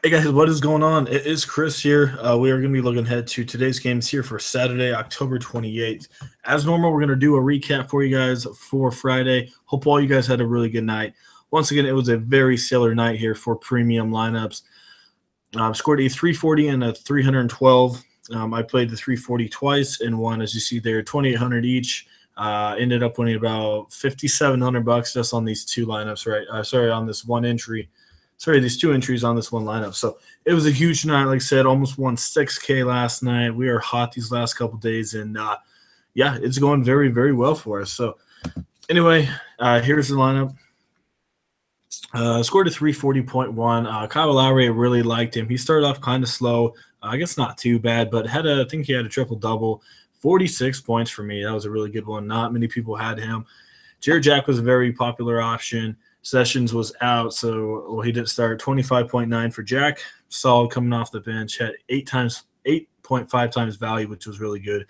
Hey guys, what is going on? It is Chris here. We are going to be looking ahead to today's games here for Saturday, October 28th. As normal, we're going to do a recap for you guys for Friday. Hope all you guys had a really good night. Once again, it was a very stellar night here for premium lineups. Scored a 340 and a 312. I played the 340 twice and won, as you see there, 2,800 each. Ended up winning about $5,700 just on these two lineups, right? Sorry, on this one entry. Sorry, these two entries on this one lineup. So it was a huge night. Like I said, almost won $6K last night. We are hot these last couple days, and yeah, it's going very, very well for us. So anyway, here's the lineup. Scored a 340.1. Kyle Lowry, I really liked him. He started off kind of slow. I guess not too bad, but I think he had a triple-double. 46 points for me. That was a really good one. Not many people had him. Jared Jack was a very popular option. Sessions was out, so he didn't start. 25.9 for Jack. Solid coming off the bench. Had 8.5 times value, which was really good.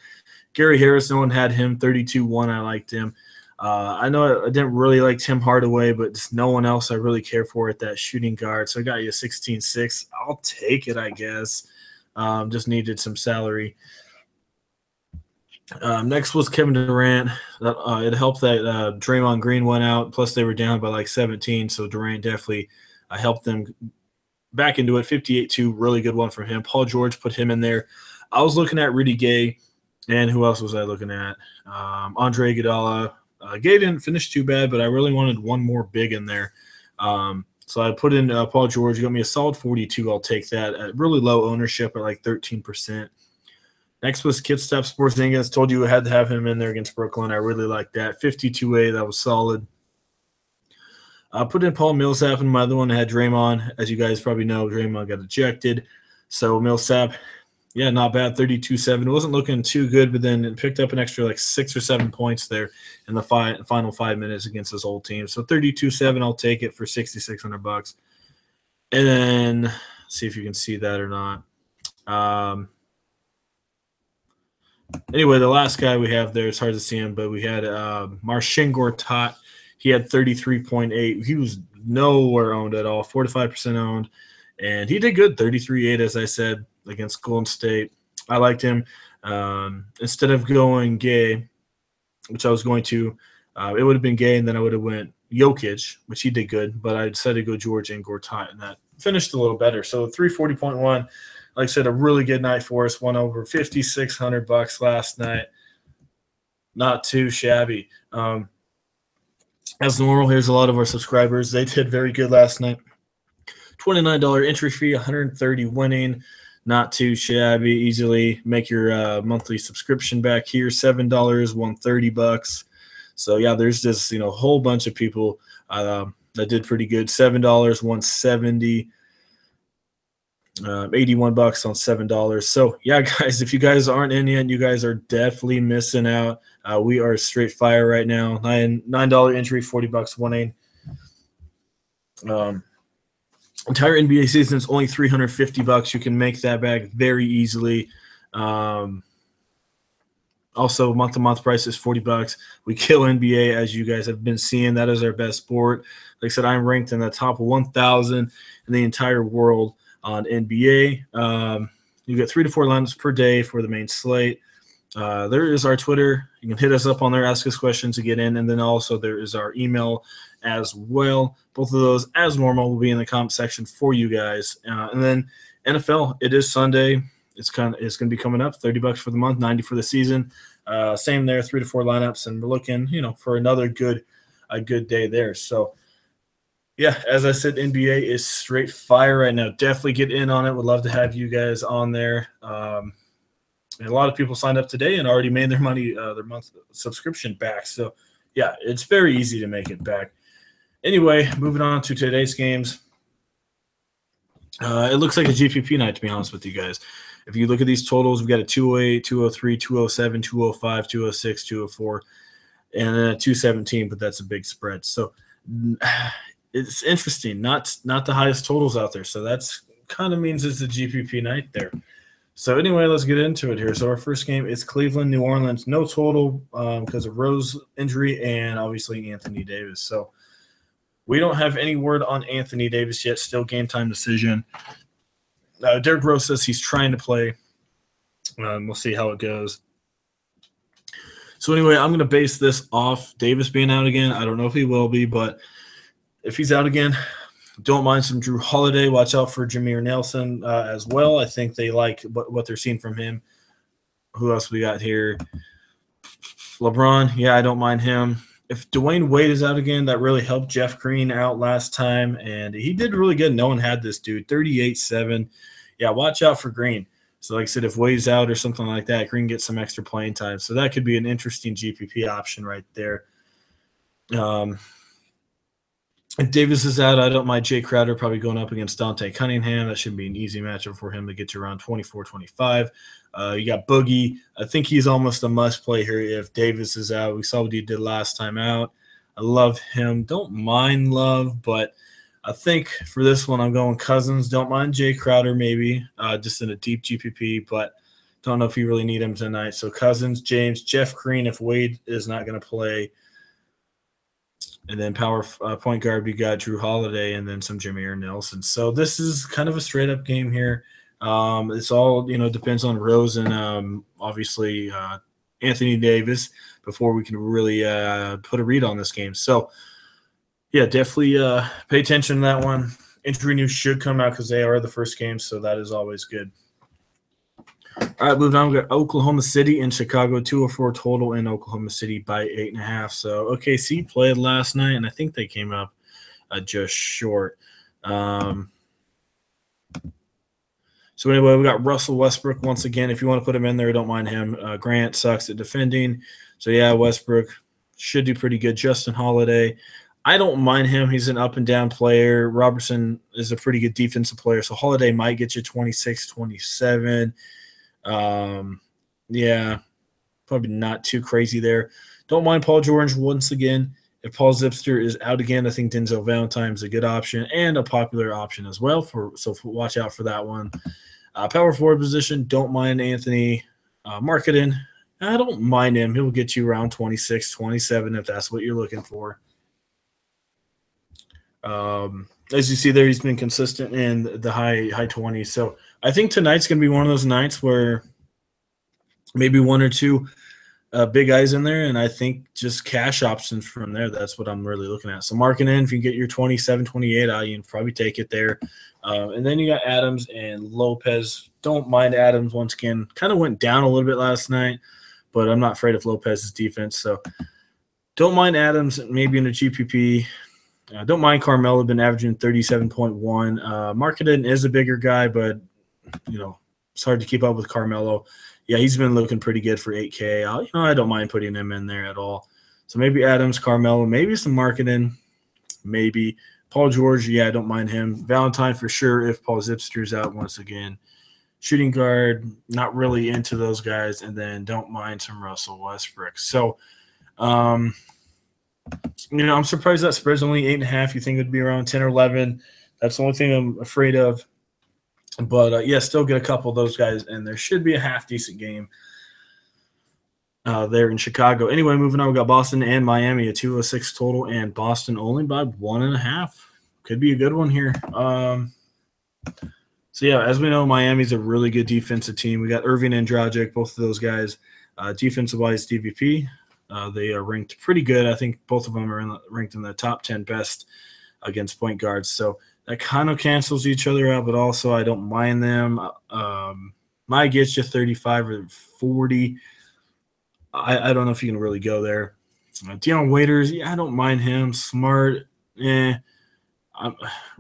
Gary Harris, no one had him. 32.1. I liked him. I know I didn't really like Tim Hardaway, but just no one else I really care for at that shooting guard. So I got you a 16.6. I'll take it, I guess. Just needed some salary. Next was Kevin Durant. It helped that Draymond Green went out. Plus, they were down by like 17, so Durant definitely helped them back into it. 58-2, really good one from him. Paul George put him in there. I was looking at Rudy Gay, and who else was I looking at? Andre Iguodala. Gay didn't finish too bad, but I really wanted one more big in there. So I put in Paul George. He got me a solid 42. I'll take that. Really low ownership at like 13%. Next was Kristaps Porzingis. Told you I had to have him in there against Brooklyn. I really like that. 52A, that was solid. I put in Paul Millsap, and my other one had Draymond. As you guys probably know, Draymond got ejected. So Millsap, yeah, not bad. 32.7. It wasn't looking too good, but then it picked up an extra like 6 or 7 points there in the final 5 minutes against this old team. So 32.7, I'll take it for $6,600. And then see if you can see that or not. Anyway, the last guy we have there, it's hard to see him, but we had Marcin Gortat. He had 33.8. He was nowhere owned at all, 4 to 5% owned. And he did good, 33.8, as I said, against Golden State. I liked him. Instead of going Gay, which I was going to, it would have been Gay, and then I would have went Jokic, which he did good. But I decided to go George and Gortat, and that finished a little better. So 340.1. Like I said, a really good night for us. Won over $5,600 last night. Not too shabby. As normal, here's a lot of our subscribers. They did very good last night. $29 entry fee, 130 winning. Not too shabby. Easily make your monthly subscription back here. $7, $130. So yeah, there's just a whole bunch of people that did pretty good. $7, $170. $81 on $7. So yeah, guys, if you guys aren't in yet, you guys are definitely missing out. We are straight fire right now. $9 entry, $40 winning. Entire NBA season is only $350. You can make that back very easily. Also, month-to-month price is $40. We kill NBA, as you guys have been seeing. That is our best sport. Like I said, I'm ranked in the top 1,000 in the entire world on NBA. You get 3 to 4 lineups per day for the main slate. There is our Twitter. You can hit us up on there, ask us questions to get in, and then also there is our email as well. Both of those, as normal, will be in the comment section for you guys. And then NFL, it is Sunday. It's going to be coming up. $30 for the month, $90 for the season. Same there, 3 to 4 lineups, and we're looking, for another good day there. So. Yeah, as I said, NBA is straight fire right now. Definitely get in on it. Would love to have you guys on there. And a lot of people signed up today and already made their money, their month subscription back. So, yeah, it's very easy to make it back. Anyway, moving on to today's games. It looks like a GPP night, to be honest with you guys. If you look at these totals, we've got a 208, 203, 207, 205, 206, 204, and then a 217, but that's a big spread. So, it's interesting, not the highest totals out there. So that's kind of means it's a GPP night there. So anyway, let's get into it here. So our first game is Cleveland, New Orleans. No total because of Rose injury and obviously Anthony Davis. So we don't have any word on Anthony Davis yet. Still game time decision. Derrick Rose says he's trying to play. We'll see how it goes. So anyway, I'm going to base this off Davis being out again. I don't know if he will be, but if he's out again, don't mind some Drew Holiday. Watch out for Jameer Nelson as well. I think they like what they're seeing from him. Who else we got here? LeBron. Yeah, I don't mind him. If Dwayne Wade is out again, that really helped Jeff Green out last time, and he did really good. No one had this dude, 38-7. Yeah, watch out for Green. So like I said, if Wade's out or something like that, Green gets some extra playing time. So that could be an interesting GPP option right there. If Davis is out, I don't mind Jay Crowder probably going up against Dante Cunningham. That should be an easy matchup for him to get you around 24-25. You got Boogie. I think he's almost a must-play here if Davis is out. We saw what he did last time out. I love him. Don't mind Love, but I think for this one I'm going Cousins. Don't mind Jay Crowder maybe, just in a deep GPP, but don't know if you really need him tonight. So Cousins, James, Jeff Green if Wade is not going to play. And then power point guard, we got Drew Holiday and then some Jameer Nelson. So this is kind of a straight-up game here. It's all, depends on Rose and obviously Anthony Davis before we can really put a read on this game. So, yeah, definitely pay attention to that one. Injury news should come out because they are the first game, so that is always good. All right, moving on. We got Oklahoma City and Chicago, 204 total in Oklahoma City by 8.5. So OKC played last night, and I think they came up just short. So anyway, we got Russell Westbrook once again. If you want to put him in there, don't mind him. Grant sucks at defending. So, yeah, Westbrook should do pretty good. Justin Holiday, I don't mind him. He's an up-and-down player. Robertson is a pretty good defensive player. So Holiday might get you 26, 27. Yeah, probably not too crazy there. Don't mind Paul George once again. If Paul Zipster is out again, I think Denzel Valentine is a good option and a popular option as well. So watch out for that one. Power forward position, don't mind Anthony Marketing. I don't mind him. He'll get you around 26, 27 if that's what you're looking for. As you see there, he's been consistent in the high 20s. So I think tonight's going to be one of those nights where maybe one or two big guys in there, and I think just cash options from there. That's what I'm really looking at. So marking in, if you can get your 27, 28 out, you can probably take it there. And then you got Adams and Lopez. Don't mind Adams once again. Kind of went down a little bit last night, but I'm not afraid of Lopez's defense. So don't mind Adams maybe in a GPP. Don't mind Carmelo, been averaging 37.1. Marketing is a bigger guy, but, it's hard to keep up with Carmelo. Yeah, he's been looking pretty good for 8K. I don't mind putting him in there at all. So maybe Adams, Carmelo, maybe some Marketing, maybe. Paul George, yeah, I don't mind him. Valentine for sure if Paul Zipster's out once again. Shooting guard, not really into those guys. And then don't mind some Russell Westbrook. So, I'm surprised that spread's only 8.5. You think it would be around 10 or 11. That's the only thing I'm afraid of. But, still get a couple of those guys, and there should be a half-decent game there in Chicago. Anyway, moving on, we got Boston and Miami, a 206 total, and Boston only by 1.5. Could be a good one here. As we know, Miami's a really good defensive team. We got Irving and Dragic, both of those guys. Defensive-wise, DVP. They are ranked pretty good. I think both of them are ranked in the top 10 best against point guards. So that kind of cancels each other out, but also I don't mind them. Might get you 35 or 40. I don't know if you can really go there. Deion Waiters, I don't mind him. Smart,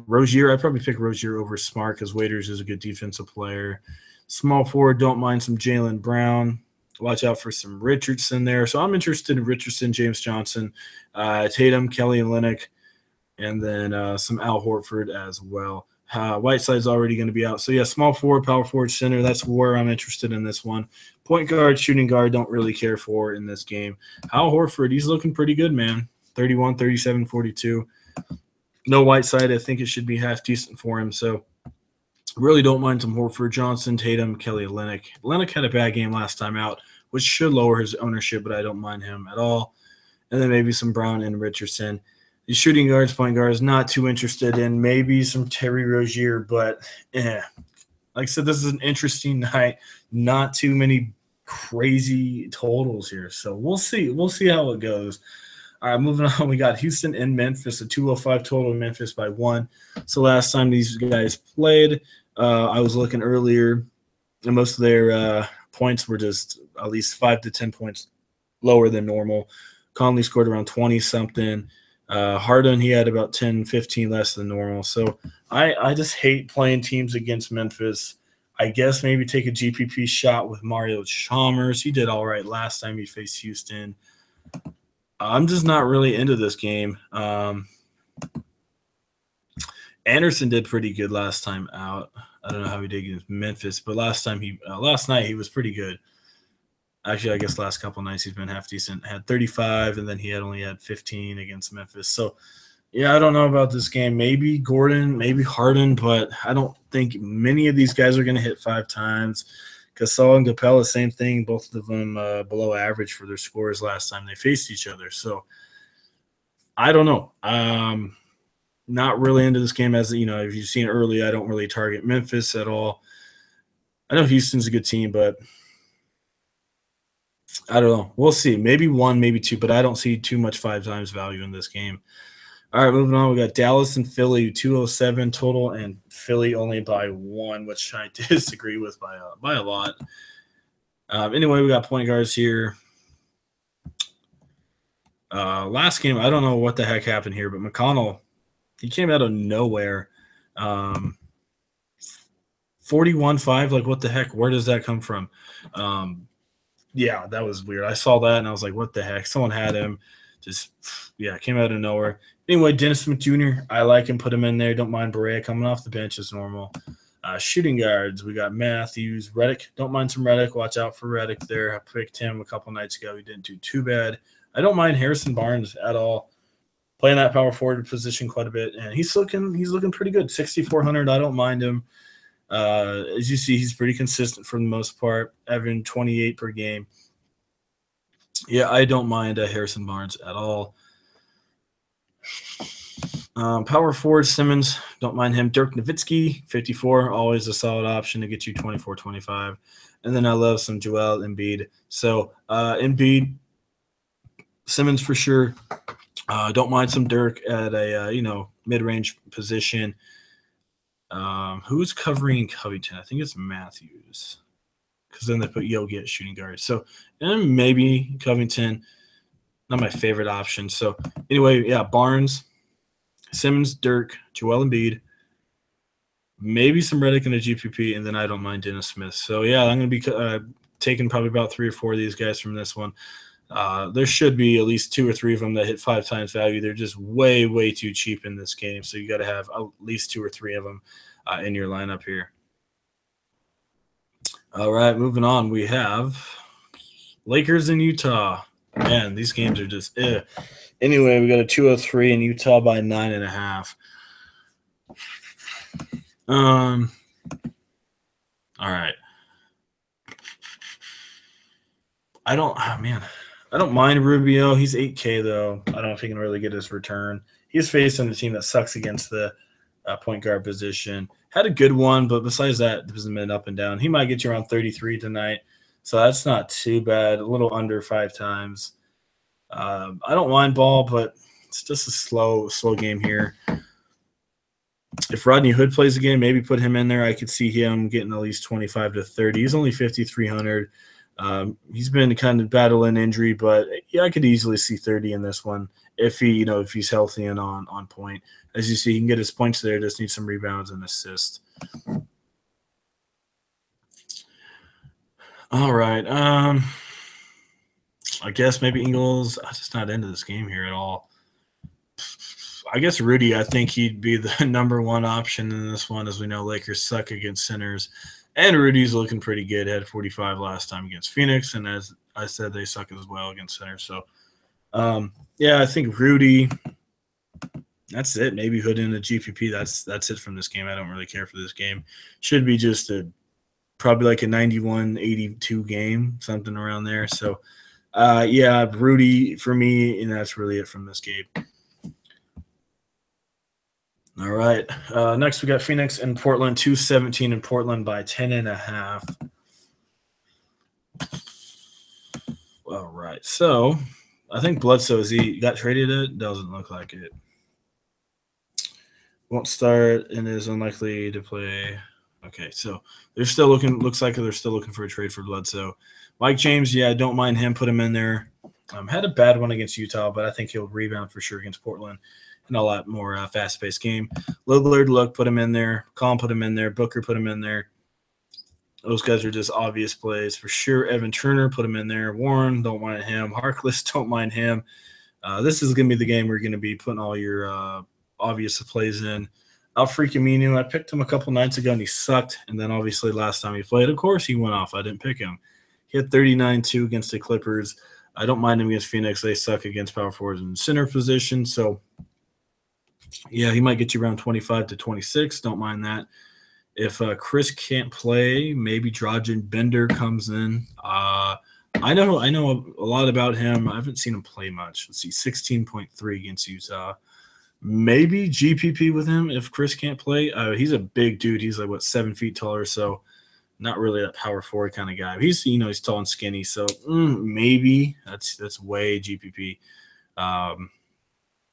Rozier, I'd probably pick Rozier over Smart because Waiters is a good defensive player. Small forward, don't mind some Jaylen Brown. Watch out for some Richardson there. So I'm interested in Richardson, James Johnson, Tatum, Kelly Olynyk, and then some Al Horford as well. Whiteside's already going to be out. So, yeah, small forward, power forward, center. That's where I'm interested in this one. Point guard, shooting guard, don't really care for in this game. Al Horford, he's looking pretty good, man. 31, 37, 42. No Whiteside. I think it should be half decent for him. So, really don't mind some Horford, Johnson, Tatum, Kelly Olynyk. Olynyk had a bad game last time out, which should lower his ownership, but I don't mind him at all. And then maybe some Brown and Richardson. The shooting guards, point guards, not too interested in. Maybe some Terry Rozier, but like I said, this is an interesting night. Not too many crazy totals here, so we'll see. We'll see how it goes. All right, moving on. We got Houston and Memphis, a 205 total. Memphis by 1. So last time these guys played, I was looking earlier, and most of their points were just at least 5 to 10 points lower than normal. Conley scored around 20-something. Harden, he had about 10, 15 less than normal. So I just hate playing teams against Memphis. I guess maybe take a GPP shot with Mario Chalmers. He did all right last time he faced Houston. I'm just not really into this game. Anderson did pretty good last time out. I don't know how he did against Memphis, but last night he was pretty good. Actually, I guess last couple nights he's been half decent. Had 35, and then he only had 15 against Memphis. So, yeah, I don't know about this game. Maybe Gordon, maybe Harden, but I don't think many of these guys are going to hit 5 times. Gasol and Capella, same thing. Both of them below average for their scores last time they faced each other. So, I don't know. Not really into this game. As you know, if you've seen early, I don't really target Memphis at all. I know Houston's a good team, but I don't know. We'll see. Maybe 1, maybe 2, but I don't see too much 5 times value in this game. All right, moving on. We got Dallas and Philly, 207 total, and Philly only by 1, which I disagree with by a lot. Anyway, we got point guards here. Last game, I don't know what the heck happened here, but McConnell, he came out of nowhere. 41-5, like what the heck? Where does that come from? Yeah, that was weird. I saw that, and I was like, what the heck? Someone had him. Just, yeah, came out of nowhere. Anyway, Dennis Smith Jr., I like him. Put him in there. Don't mind Barea coming off the bench as normal. Shooting guards, we got Matthews, Redick. Don't mind some Redick. Watch out for Redick there. I picked him a couple nights ago. He didn't do too bad. I don't mind Harrison Barnes at all. Playing that power forward position quite a bit, and he's looking pretty good. 6,400. I don't mind him. As you see, he's pretty consistent for the most part, averaging 28 per game. Yeah, I don't mind Harrison Barnes at all. Power forward Simmons, don't mind him. Dirk Nowitzki, 54, always a solid option to get you 24, 25. And then I love some Joel Embiid. So Embiid, Simmons for sure. Don't mind some Dirk at a mid-range position. Who's covering Covington? I think it's Matthews, because then they put Yogi at shooting guard. So, and maybe Covington, not my favorite option. So, anyway, yeah, Barnes, Simmons, Dirk, Joel Embiid, maybe some Redick in a GPP, and then I don't mind Dennis Smith. So, yeah, I'm going to be taking probably about 3 or 4 of these guys from this one. There should be at least 2 or 3 of them that hit 5 times value. They're just way, way too cheap in this game. So you got to have at least 2 or 3 of them in your lineup here. All right, moving on. We have Lakers in Utah. Man, these games are just Anyway, we got a 203 in Utah by 9.5. All right. I don't mind Rubio. He's 8K, though. I don't know if he can really get his return. He's facing a team that sucks against the point guard position. Had a good one, but besides that, it hasn't been up and down. He might get you around 33 tonight, so that's not too bad. A little under 5 times. I don't mind Ball, but it's just a slow game here. If Rodney Hood plays a game, maybe put him in there. I could see him getting at least 25 to 30. He's only 5,300. He's been kind of battling injury, but yeah, I could easily see 30 in this one if he's healthy and on point. As you see, he can get his points there. Just need some rebounds and assists. All right. I guess maybe Ingles. I'm just not into this game here at all. I guess Rudy, I think he'd be the number 1 option in this one. As we know, Lakers suck against centers. And Rudy's looking pretty good. Had 45 last time against Phoenix. And as I said, they suck as well against centers. So, yeah, I think Rudy, that's it. Maybe Hood in the GPP. That's it from this game. I don't really care for this game. Should be just probably like a 91-82 game, something around there. So, yeah, Rudy for me, and that's really it from this game. All right. Next, we got Phoenix and Portland, 217 in Portland by 10.5. All right. So I think Bledsoe, he got traded? It doesn't look like it. Won't start and is unlikely to play. Okay, so they're still looking. Looks like they're still looking for a trade for Bledsoe. Mike James, yeah, don't mind him. Put him in there. Had a bad one against Utah, but I think he'll rebound for sure against Portland and a lot more fast-paced game. Lillard, put him in there. Collin, put him in there. Booker, put him in there. Those guys are just obvious plays for sure. Evan Turner, put him in there. Warren, don't mind him. Harkless, don't mind him. This is going to be the game where you're going to be putting all your obvious plays in. Alfred Camino, I picked him a couple nights ago and he sucked. And then obviously last time he played, of course, he went off. I didn't pick him. He had 39-2 against the Clippers. I don't mind him against Phoenix. They suck against power forwards in center position. So, yeah, he might get you around 25 to 26. Don't mind that. If Chris can't play, maybe Dragan Bender comes in. I know a lot about him. I haven't seen him play much. Let's see, 16.3 against Utah. Maybe GPP with him if Chris can't play. He's a big dude. He's like, 7 feet taller, so not really that power forward kind of guy. He's tall and skinny, so maybe that's way GPP. I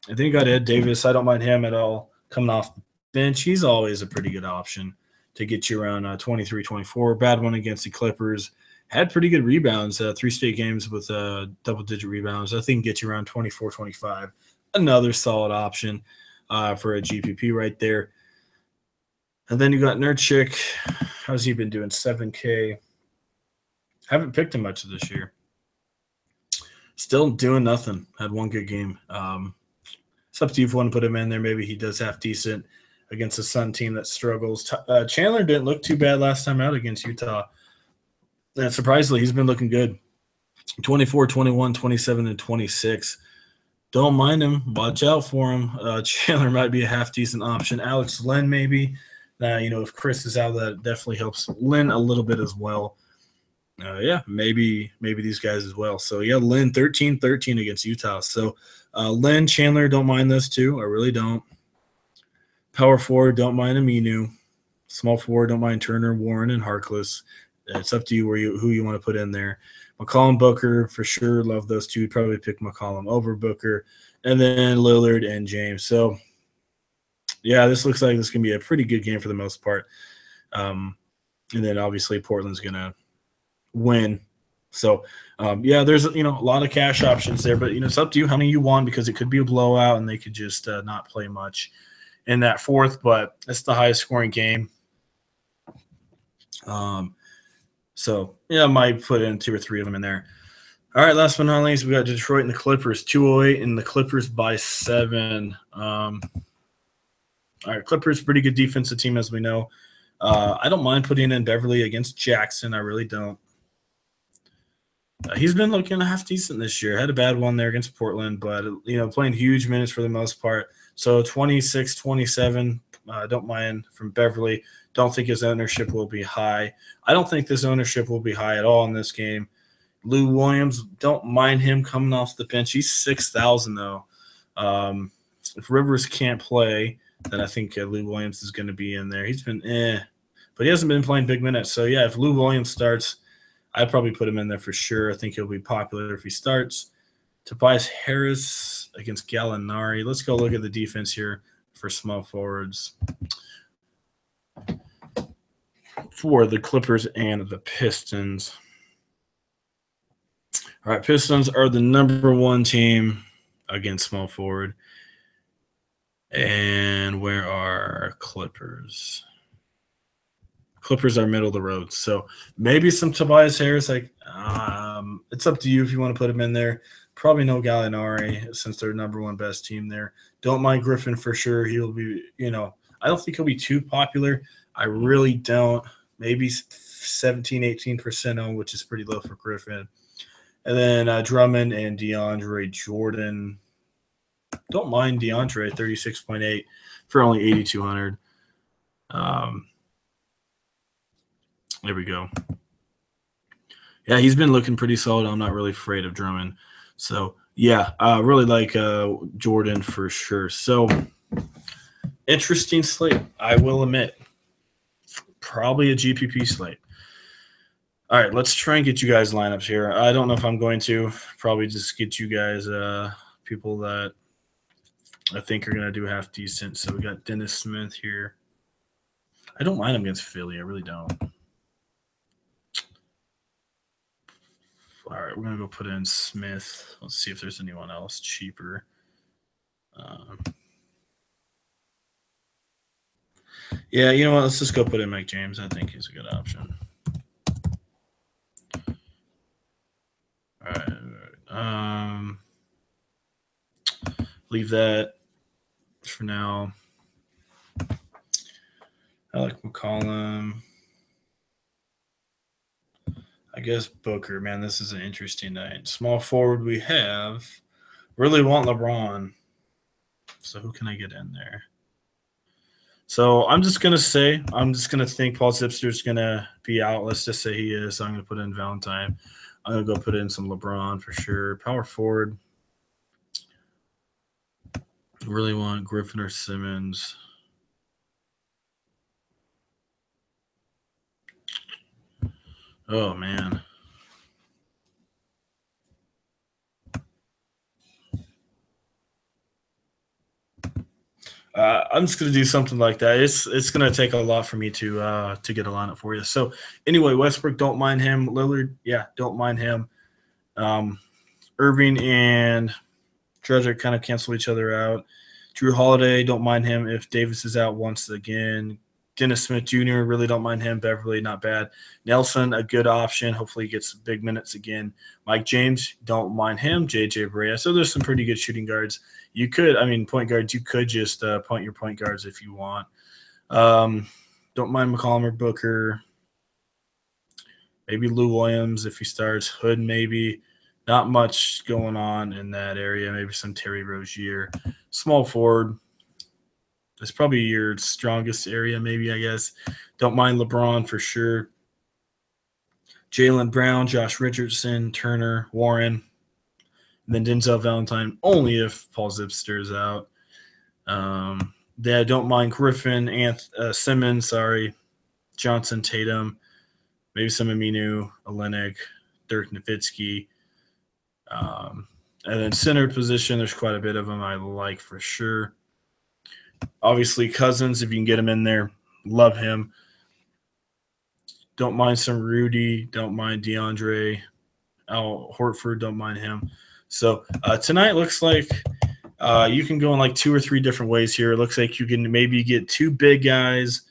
think you got Ed Davis. I don't mind him at all coming off the bench. He's always a pretty good option to get you around 23, 24. Bad one against the Clippers. Had pretty good rebounds, 3 straight games with double-digit rebounds. I think get you around 24, 25. Another solid option for a GPP right there. And then you got Nurkic. How's he been doing? 7K. Haven't picked him much this year. Still doing nothing. Had one good game. It's up to you if you want to put him in there. Maybe he does half decent against a Sun team that struggles. Chandler didn't look too bad last time out against Utah. And surprisingly, he's been looking good. 24, 21, 27, and 26. Don't mind him. Watch out for him. Chandler might be a half-decent option. Alex Len maybe. If Chris is out, that definitely helps Len a little bit as well. Maybe these guys as well. So, yeah, Len 13-13 against Utah. So, Len, Chandler, don't mind those two. I really don't. Power forward, don't mind Aminu. Small forward, don't mind Turner, Warren, and Harkless. It's up to you who you want to put in there. McCollum, Booker, for sure. Love those two. Probably pick McCollum over Booker. And then Lillard and James. So, yeah, this looks like this can be a pretty good game for the most part. And then obviously Portland's going to win. So, there's, a lot of cash options there. But, it's up to you how many you want because it could be a blowout and they could just not play much in that fourth. But it's the highest scoring game. So, I might put in 2 or 3 of them in there. All right, last but not least, we got Detroit and the Clippers, 208, and the Clippers by 7. All right, Clippers, pretty good defensive team, as we know. I don't mind putting in Beverly against Jackson. I really don't. He's been looking half decent this year. Had a bad one there against Portland, but, playing huge minutes for the most part. So 26, 27, don't mind from Beverly. Don't think his ownership will be high. I don't think this ownership will be high at all in this game. Lou Williams, don't mind him coming off the bench. He's 6,000 though. If Rivers can't play, then I think Lou Williams is going to be in there. He's been but he hasn't been playing big minutes. So, yeah, if Lou Williams starts, I'd probably put him in there for sure. I think he'll be popular if he starts. Tobias Harris against Gallinari. Let's go look at the defense here for small forwards for the Clippers and the Pistons. All right, Pistons are the number 1 team against small forward. And where are Clippers? Clippers are middle of the road. So maybe some Tobias Harris. It's up to you if you want to put him in there. Probably no Gallinari since they're number 1 best team there. Don't mind Griffin for sure. He'll be, I don't think he'll be too popular. I really don't. Maybe 17, 18% on, which is pretty low for Griffin. And then Drummond and DeAndre Jordan. Don't mind DeAndre, 36.8 for only 8,200. There we go. Yeah, he's been looking pretty solid. I'm not really afraid of Drummond. So, yeah, I really like Jordan for sure. So, Interesting slate, I will admit. Probably a GPP slate. All right, let's try and get you guys lineups here. I don't know if I'm going to. Probably just get you guys people that I think are going to do half decent. So we got Dennis Smith here. I don't mind him against Philly. I really don't. All right, we're going to go put in Smith. Let's see if there's anyone else cheaper. Yeah, you know what? Let's just go put in Mike James. I think he's a good option. All right. Leave that for now. I like McCollum. I guess Booker. Man, this is an interesting night. Small forward we have. Really want LeBron. So who can I get in there? So I'm just going to think Paul Zipser's going to be out. Let's just say he is. So I'm going to put in Valentine. I'm going to go put in some LeBron for sure. Power forward. Really want Griffin or Simmons. Oh, man. I'm just going to do something like that. It's going to take a lot for me to get a lineup for you. So, anyway, Westbrook, don't mind him. Lillard, yeah, don't mind him. Irving and Dredger kind of cancel each other out. Drew Holiday, don't mind him if Davis is out once again. Dennis Smith Jr., really don't mind him. Beverly, not bad. Nelson, a good option. Hopefully he gets big minutes again. Mike James, don't mind him. JJ Barea. So there's some pretty good shooting guards. You could, point guards, you could just point your point guards if you want. Don't mind McCollum or Booker. Maybe Lou Williams if he starts. Hood maybe. Not much going on in that area. Maybe some Terry Rozier. Small forward. That's probably your strongest area, maybe, I guess. Don't mind LeBron for sure. Jaylen Brown, Josh Richardson, Turner, Warren. And then Denzel Valentine, only if Paul Zipser is out. I don't mind Griffin, Simmons, Johnson, Tatum, maybe some Aminu, Olenek, Dirk Nowitzki. And then center position, there's quite a bit of them I like for sure. Obviously, Cousins, if you can get him in there, love him. Don't mind some Rudy. Don't mind DeAndre. Al Horford, don't mind him. So tonight looks like you can go in like 2 or 3 different ways here. It looks like you can maybe get 2 big guys,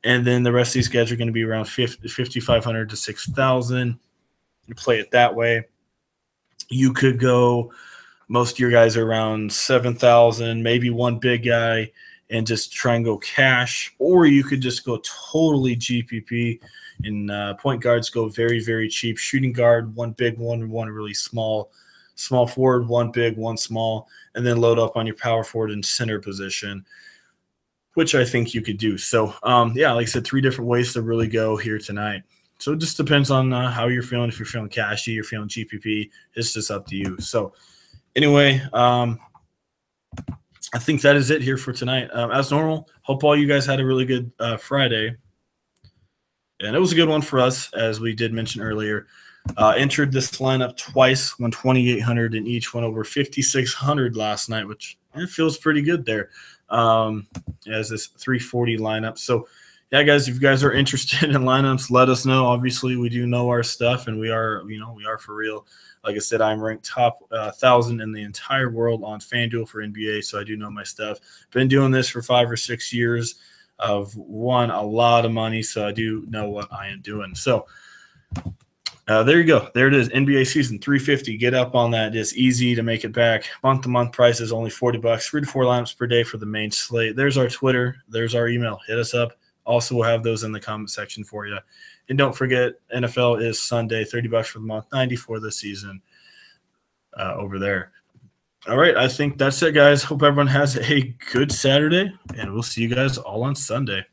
and then the rest of these guys are going to be around 5,500 to 6,000. You play it that way. You could go – most of your guys are around 7,000, maybe 1 big guy, and just try and go cash. Or you could just go totally GPP, and point guards go very, very cheap. Shooting guard, 1 big one and 1 really small. Small forward, 1 big, 1 small, and then load up on your power forward and center position, which I think you could do. So, like I said, 3 different ways to really go here tonight. So it just depends on how you're feeling. If you're feeling cashy, you're feeling GPP, it's just up to you. So anyway, I think that is it here for tonight. As normal, hope all you guys had a really good Friday. And it was a good one for us, as we did mention earlier. Entered this lineup twice, won 2,800, and each went over 5,600 last night, which it feels pretty good there as this 340 lineup. So, yeah, guys, if you guys are interested in lineups, let us know. Obviously, we do know our stuff, and we are for real. Like I said, I'm ranked top 1,000 in the entire world on Fanduel for NBA, so I do know my stuff. Been doing this for 5 or 6 years. I've won a lot of money, so I do know what I am doing. So, there you go. There it is. NBA season 350. Get up on that. It's easy to make it back. Month-to-month price is only $40. 3 to 4 lineups per day for the main slate. There's our Twitter. There's our email. Hit us up. Also, we'll have those in the comment section for you. And don't forget, NFL is Sunday. $30 for the month. 90 for the season over there. All right. I think that's it, guys. Hope everyone has a good Saturday, and we'll see you guys all on Sunday.